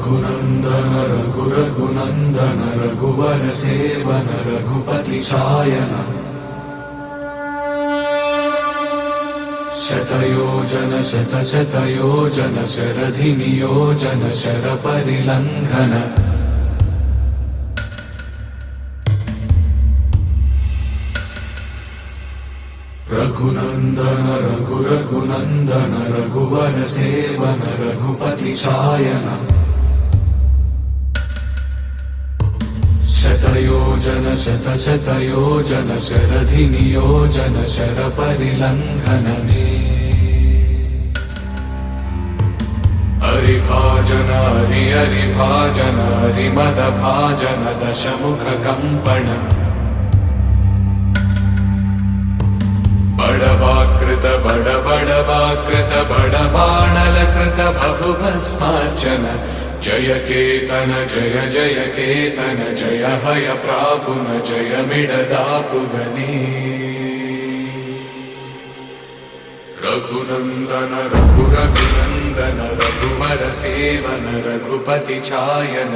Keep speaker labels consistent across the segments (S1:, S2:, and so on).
S1: रघुनंदन रघुरघुनंदन रघुवर seven Raghupati चायन शतयोजन शतशतयोजन शरधि नियोजन sir परिलंघन Raghunandan रघुरघुनंदन रघुवर seven Raghupati चायन शतयोजन शतशतयोजन शरधि नियोजन sir परिलंघन हरिभाजन हरिभाजन हरिमद भाजन दशमुख कंपन बड़वाकृत बड़वाकृत बड़बाणलकृत बहुभस्मार्चन जय केतन जय जय केतन जय हय प्रापुन जय मिडदापुगनी रघुनंदन रघुरघुनंदन रघुवर सेवन रघुपति चायन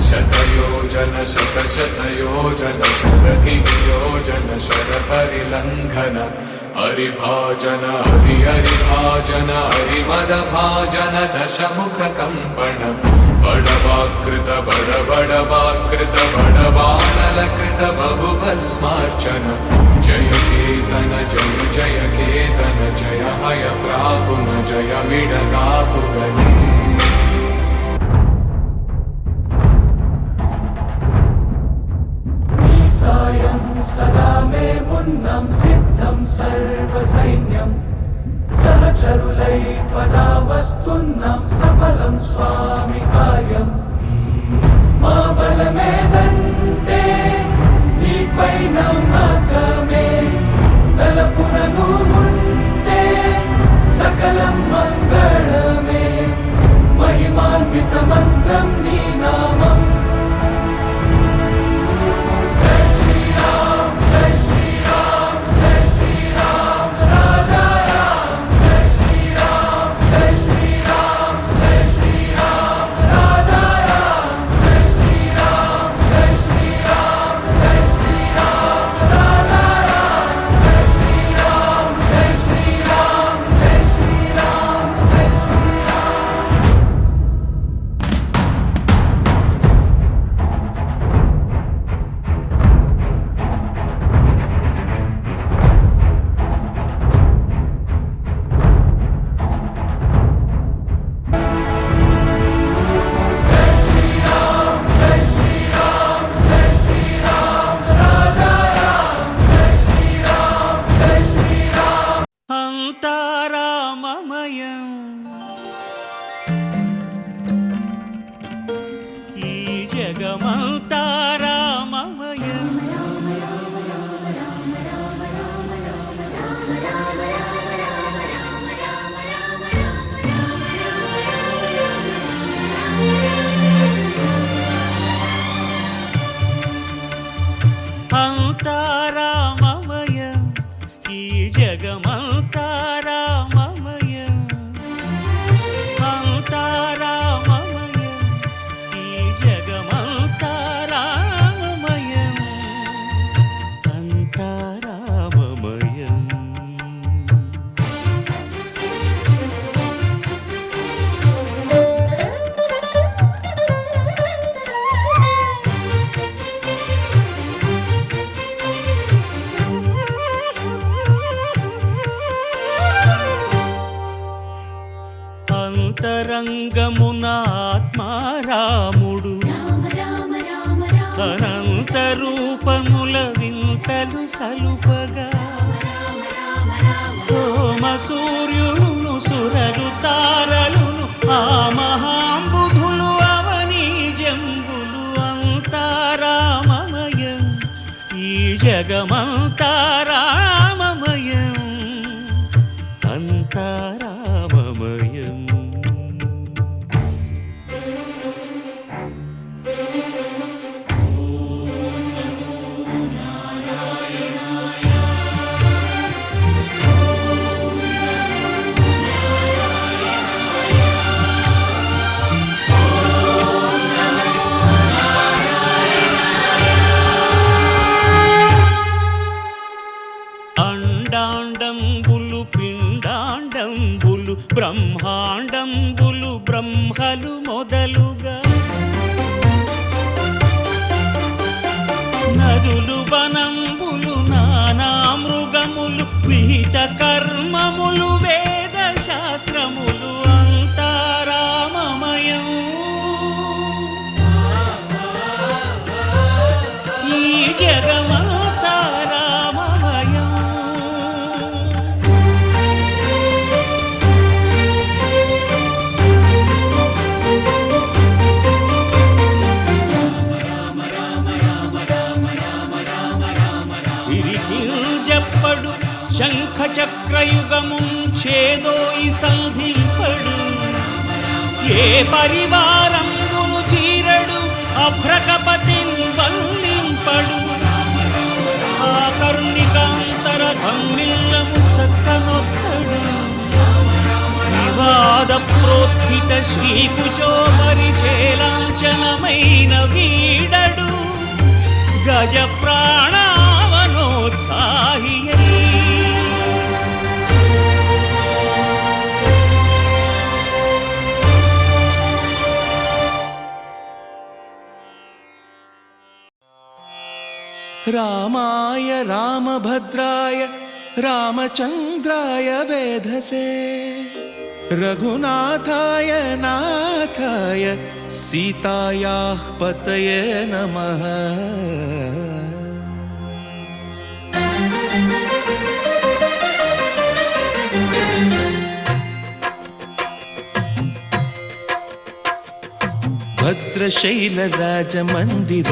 S1: शतयोजन शतशतयोजन शरधि नियोजन शर परिलंघन हरिभाजन हरिभाजन हरिमद भाजन दशमुख कंपन बड़वाकृत बड़वाकृत बड़बाणलकृत बहुभस्मार्चन जय केतन जय जय केतन जय हय प्रापुन जय मिडदापुगनी
S2: सदा मे मुन्नं सिद्धं सर्वसैन्यं सहचरुलै पदावस्तुन्नं सफलं स्वामि कार्यं मा बलमेदन्ते नीपै नमकमे तलपुननूरुन्टे सकलं मङ्गलमे महिमान्वितमन्त्रं नीनामम्
S3: అంతరంగమున ఆత్మారాముడు అనంత రూపముల వింతలు సలుపగా సోమ సూర్యులను సురలు తారలును ఆ మహాంబుధులు అవనీ జంబులు అంతారామమయం ఈ జగమంతారామమయం అంతారామమయం
S2: ఓం
S3: బ్రహ్మాండంబులు బ్రహ్మలు మొదలుగా నదులు వనంబులు నానా మృగములు విహిత కర్మములు వేద శాస్త్రములు అంతారామమయం. ఈ జగమంతా రామమయం. సిరికింజప్పడు శంఖ చక్రయుగముంచేదోయి సంధింపడు. ఏ పరివారంబును చీరడు అభ్రకపతిన్ వల్లింపడు. ఆ కరుణికాంతర ధమ్మిల్లము చక్కనొత్తడు. వివాద ప్రోత్థిత శ్రీకుచో పరిచేలాంచనమైన వీడడు. గజ ప్రాణావనోత్సాహియై
S4: రామాయ రామభద్రాయ రామచంద్రాయ వేధసే రఘునాథాయ నాథాయ సీతాయాః పతయే నమః. భద్రశైల రాజమందిర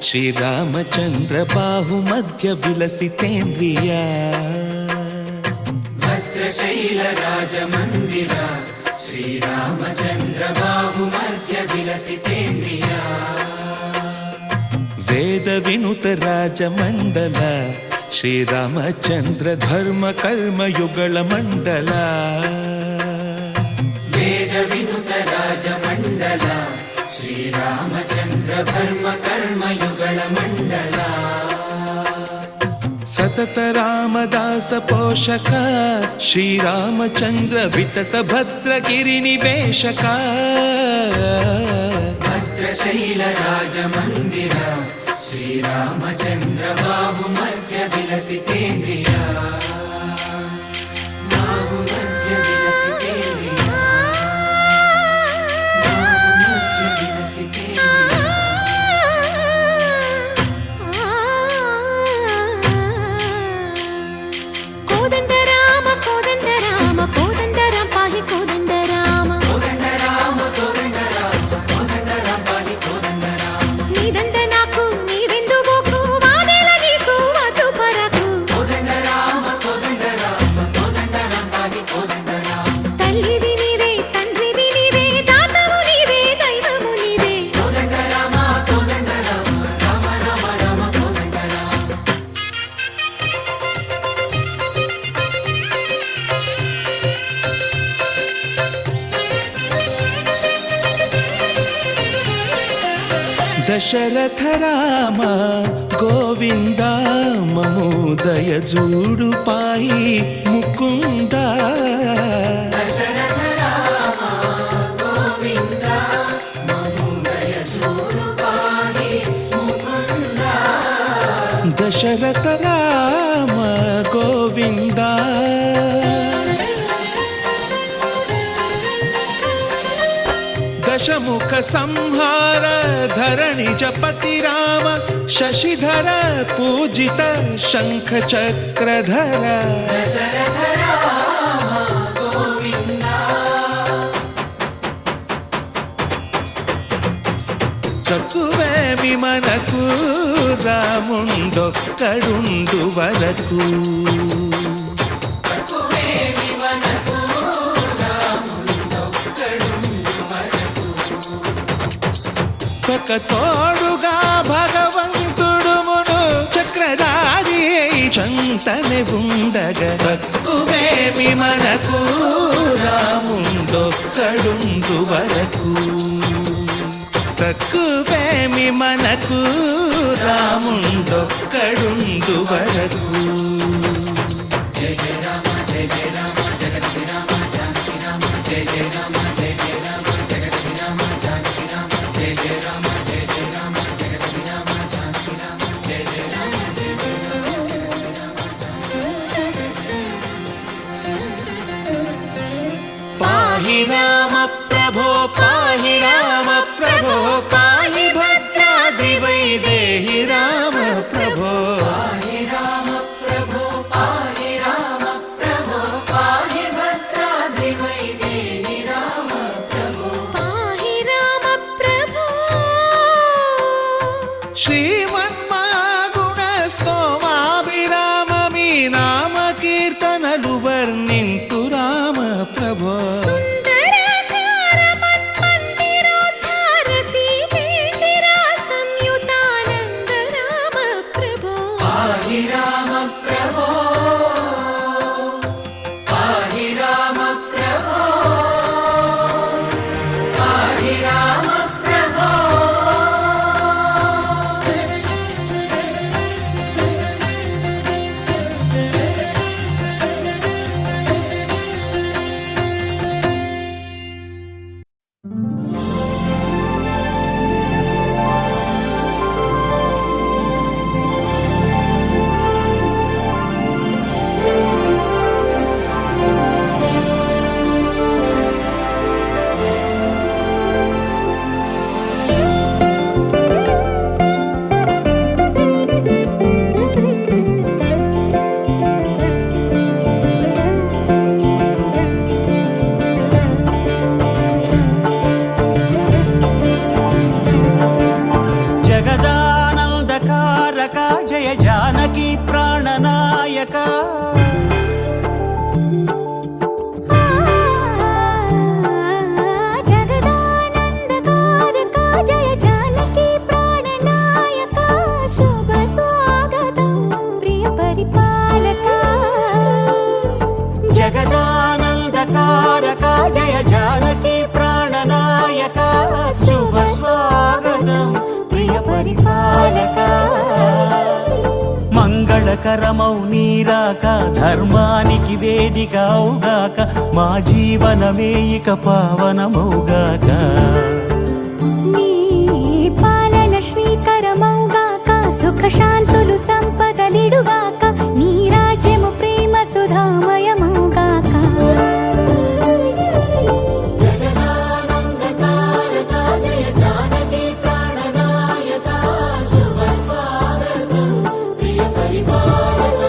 S4: శ్రీరామచంద్ర బాహుమధ్య విలసితేంద్రియ.
S1: భద్రశైల రాజమందిర శ్రీరామచంద్ర బాహుమధ్య విలసితేంద్రియ.
S4: వేద వినుత రాజమండల శ్రీరామచంద్ర ధర్మ కర్మయుగళ మండల.
S1: వేద వినుత రాజమండల శ్రీరామచంద్ర ధర్మ కర్మయుగళ మండల.
S4: సతత రామదాస పోషక శ్రీరామచంద్ర వితత భద్రగిరి నివేశక.
S1: భద్రశైల రాజమందిర శ్రీరామచంద్ర బాహుమధ్య విలసితేంద్రియ. బాహుమధ్య విలసితేంద్రియ. బాహుమధ్య విలసితేంద్రియ.
S5: కోదండ రామ కోదండ రామ కోదండ రామ పాహి కోదండ రామ.
S1: కోదండ రామ కోదండ రామ కోదండ రామ పాహి కోదండ రామ.
S5: నీదండ నాకు నీవెందు బోకు వాదేల నీకు వద్దు పరకు.
S1: కోదండ రామ కోదండ రామ కోదండ రామ పాహి కోదండ రామ.
S5: తల్లివి నీవే తండ్రివి నీవే దాతవు నీవే దైవము నీవే.
S1: కోదండ రామ కోదండ రామ రామ రామ రామ కోదండ రామ.
S4: దశరథ రామ గోవింద మమోదయ జూడు పాయి ముకుంద.
S1: దశరథ రామ గోవింద మముదయ చూడు పాహి ముకుంద.
S4: దశరథ రామ గోవింద. దశముఖ సంహార ధరణి జపతి రామ శశిధర పూజిత శంఖ చక్రధర.
S1: దశరథ రామ గోవింద.
S4: తక్కువేమి మనకు రాముండొక్కడుండు వరకు.
S1: తక్కువేమి మనకు రాముండొక్కడుండు వరకు.
S4: ఒక తోడుగా భగవంతుడు మును చక్రధారి చంతనే ఉండగ. తక్కువేమి మనకు రాముండొక్కడుండు వరకు. తక్కువేమి మనకు రాముండొక్కడుండు వరకు.
S1: జయ జయ రామ జయ జయ రామ జగతి రామ జానకి రామ
S4: రామ ప్రభో పాహి రామ ప్రభో పాహి భద్రాద్రి వైదేహి రామ ప్రభో
S1: పాహి రామ ప్రభో పాహి రామ ప్రభో పాహి భద్రాద్రి వైదేహి రామ ప్రభో
S5: పాహి రామ ప్రభో
S4: శ్రీమన్మగుణస్తోమాభిరామ మీ నామ కీర్తనలు వర్ణింతు రామ ప్రభో
S5: సుందరాకార మన్మందిరోద్ధార సీతేందిర సంయుతానంద రామ ప్రభో
S1: పాహి రామ ప్రభో పాహి రామ ప్రభో పాహి రామ ప్రభో
S3: జగదానందకారక జయ జానకి ప్రాణనాయక
S5: జగదానందకారక జయ జానకి ప్రాణనాయక శుభ స్వాగతం ప్రియ పరిపాలక
S3: జగదానందకారక జయ జానకి ప్రాణనాయక శుభ స్వాగతం ప్రియ పరిపాలక మంగళకరమౌ నీరాక ధర్మానికి వేదిక అవుగాక మా జీవనమే ఇక పావనమౌగాక
S5: నీ పాలన శ్రీకరమౌగాక సుఖ శాంతులు సంపదలిడుగాక నీ రాజ్యము ప్రేమ సుధామయమౌగాక
S1: జగదానందకారక జయ జానకి ప్రాణనాయక శుభ స్వాగతం ప్రియ పరిపాలక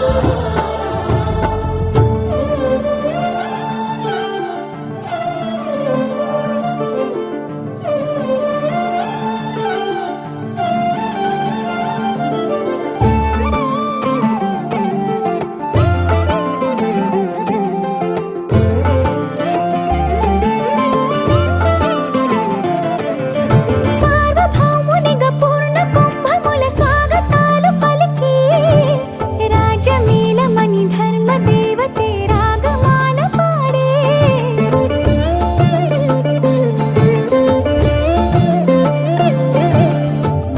S5: సార్వభౌమునిగా పూర్ణ కుంభముల స్వాగతాలు పలికి రాజమేళమణి ధర్మ దేవతే రాగమాల పాడే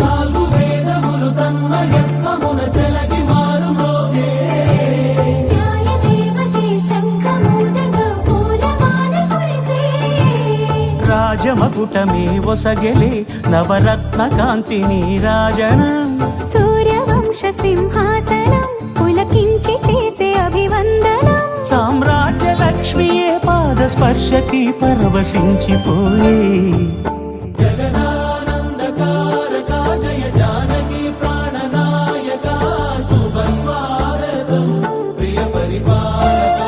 S2: నాలుగు వేదములు తన్మయత్వమున చెలగి మారుమోగే
S5: న్యాయ దేవతే శంఖమూదగా పూలవాన కురిసే
S3: రాజమకుటమే ఒసగెలే నవరత్న కాంతిని రాజనం
S5: సూర్యవంశ సింహాసనం పులకించి చేసే అభివందనం
S3: సామ్రాజ్య లక్ష్మియే పాద స్పర్శకి పరవశించిపోయే
S2: జగదానందకారక జయ జానకి ప్రాణనాయక శుభ స్వాగతం ప్రియ పరిపాలక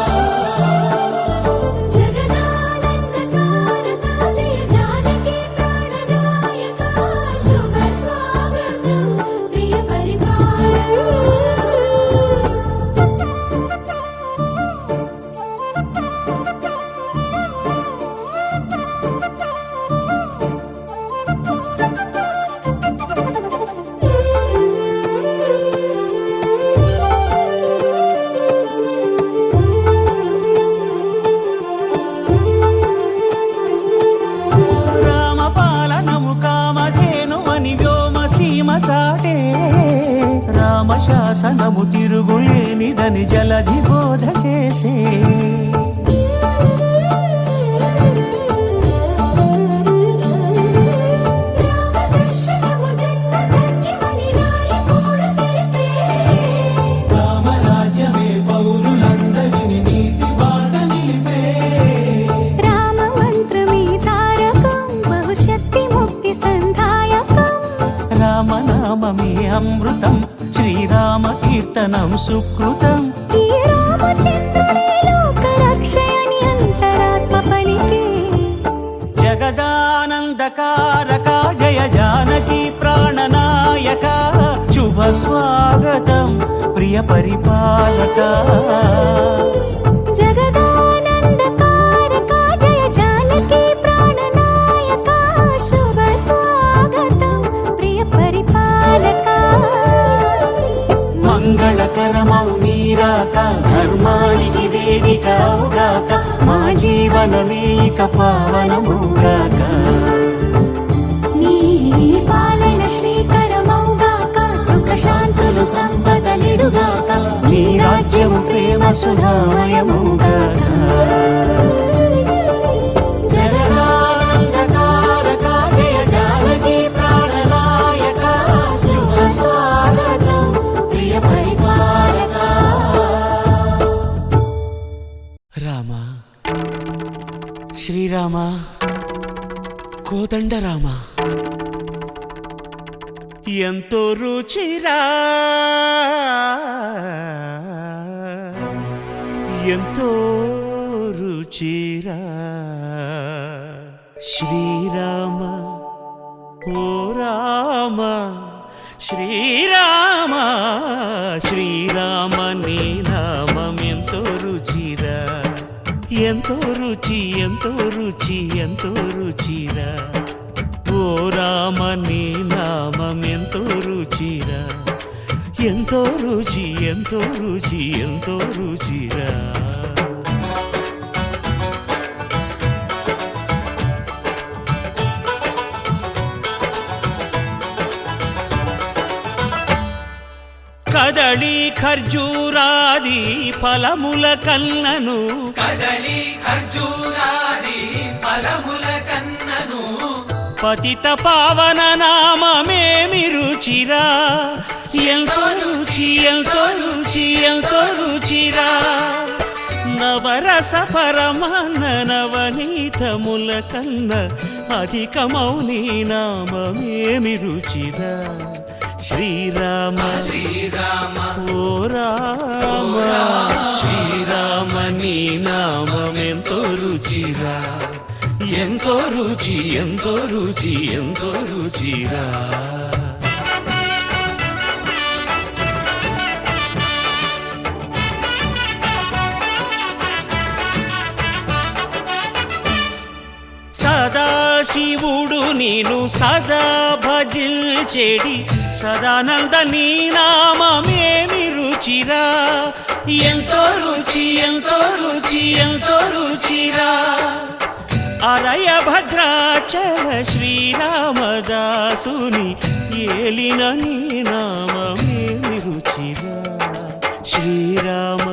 S5: జగదానందకారక జయ జానకి ప్రాణనాయక శుభ స్వాగతం ప్రియ
S3: రామపాలనము కామధేను అని వ్యోమసీమ చాటే రామశాసనము తిరుగులేనిదని జలధి బోధ చేసే
S5: రామదర్శనము జన్మధన్యమని నాయకుడు తెలిపే
S2: రామరాజ్యమే పౌరులందరిని నీతి బాట నిలిపే
S5: రామమందిరము
S3: సుకృతం.
S5: ఈ రామచంద్రుడే లోకరక్షయని అంతరాత్మ పలికే.
S3: జగదానందకారక జయ జానకి ప్రాణనాయక శుభ స్వాగతం ప్రియ పరిపాలక.
S5: జగదానందకారక జయ జానకి ప్రాణనాయక శుభ స్వాగతం ప్రియ పరిపాలక.
S3: మంగళకరమౌ నీరాక ధర్మానికి వేదిక అవుగాక మా జీవనమే ఇక పావనమౌగాక.
S5: నీ పాలన శ్రీకరమౌగాక సుఖ శాంతులు సంపదలిడుగాక.
S3: నీ రాజ్యము ప్రేమ సుధామయమౌగాక. జగదానందకారక జయ జానకి ప్రాణనాయక శుభ స్వాగతం ప్రియ పరిపాలక. రామ శ్రీరామ కోదండ రామ ఎంతో రుచిరా ఎంతో రుచిరా శ్రీరామ ఓ రామ శ్రీరామ శ్రీరామ నీ నామం ఎంతో రుచిరా ఎంతో రుచి ఎంతో రుచి ఎంతో రుచిరా ఓ రామ నీ నామం ఎంతో రుచిరా ఎంతో రుచి ఎంతో రుచి ఎంతో రుచిరా. కదళి ఖర్జూరాది ఫలముల కన్నను
S1: కదలి ఖర్జూరాది ఫలముల కన్నను
S3: పతిత పావన నామమేమి రుచిరా ఎంతో రుచి ఎంతో రుచి ఎంతో రుచిరా. నవరస పరమాన్న నవనీతముల కన్న అధికమౌ నీ నామమేమి రుచిరా శ్రీరామ
S1: శ్రీరామ
S3: ఓ రామ శ్రీరామ నీ నామం ఎంతో రుచిరా ఎంతో రుచి ఎంతో రుచి ఎంతో రుచిరా. సదాశివుడు నేను సదా భజిల్చెడి సదానంద నీ నామమేమి రుచిరా ఎంతో రుచి ఎంతో రుచి ఎంతో రుచిరా. అరయ భద్రాచల శ్రీరామదాసుని ఏలిన నీ నామమేమి రుచిరా శ్రీరామ